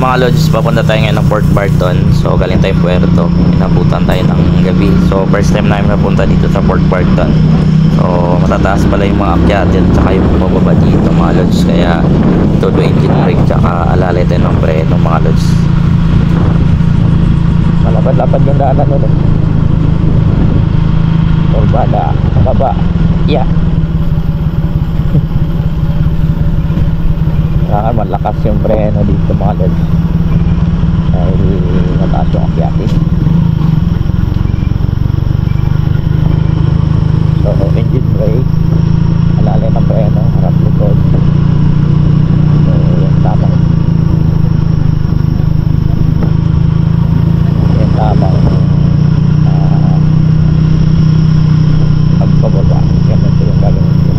mga lods, papunta tayo ngayon ng Port Barton. So galing tayong Puerto, inabutan tayo ng gabi. So first time namin napunta dito sa Port Barton. So matataas pala yung mga akyat at saka yung bumababa dito mga lods. Kaya todo engine brake tsaka alalay tayo ng preno mga lods. Malapad-lapad yung daanan nun eh. Kurbada, baba, yeah. Kailangan malakas yung preno dito mga lods dahil mataas yung akyatin. So engine brake, alalay ng preno, harap likod. So yung tamang pagpababa, ganito yung gagawin ko.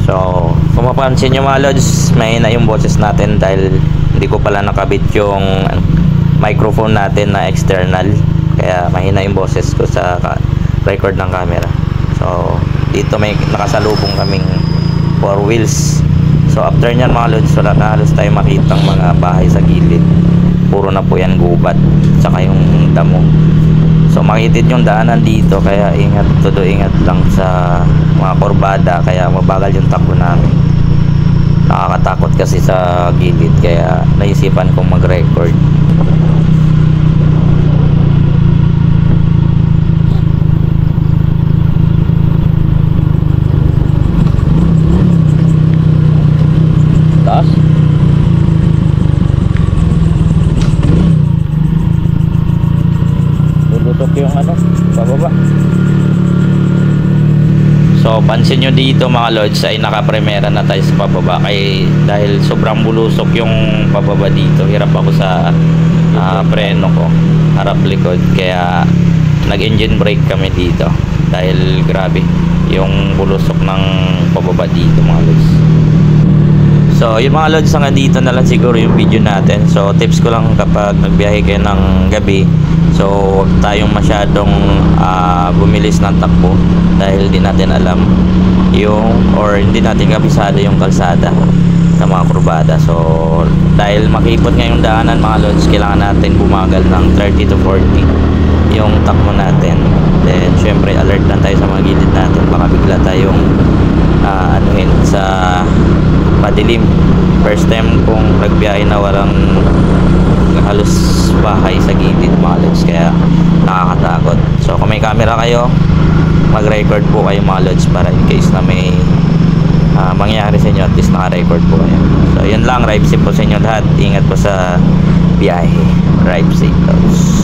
So kung mapansin nyo mga lods, mahina yung boses natin dahil hindi ko pala nakabit yung microphone natin na external, kaya mahina yung boses ko sa record ng camera. So dito may nakasalubong kaming 4 wheels. So after nyan mga lods, wala na halos tayo makitang mga bahay sa gilid, puro na po yan gubat tsaka yung damo. So makitid yung daanan dito, kaya ingat, todo ingat lang sa mga kurbada, kaya mabagal yung takbo namin. Nakakatakot kasi sa gilid, kaya naisipan kong mag-record. Taas. Tututok yung ano, bababa. So pansin nyo dito mga lods ay nakapremera na tayo sa pababa, dahil sobrang bulusok yung pababa dito. Hirap ako sa preno ko, harap likod, kaya nag engine brake kami dito dahil grabe yung bulusok ng pababa dito mga lods. So yung mga lods, hanggang dito na lang siguro yung video natin. So tips ko lang, kapag nagbiyahe kayo ng gabi, so huwag tayong masyadong bumilis ng takbo dahil di natin alam hindi natin kabisado yung kalsada sa mga kurbada. So dahil makipot ngayong daanan mga lods, kailangan natin bumagal ng 30 to 40 yung takbo natin. Then syempre alert lang tayo sa mga gilid natin, baka bigla tayong anuhin sa padilim. First time kong nagbiyahe na walang halos bahay sa gilid mga lods, kaya nakakatakot. So kung may camera kayo, mag-record po kayo mga lods, para in case na may mangyari sa inyo, at least naka-record po kayo. So yun lang, drive safe po sa inyo lahat, ingat po sa biyahe, drive safe lods.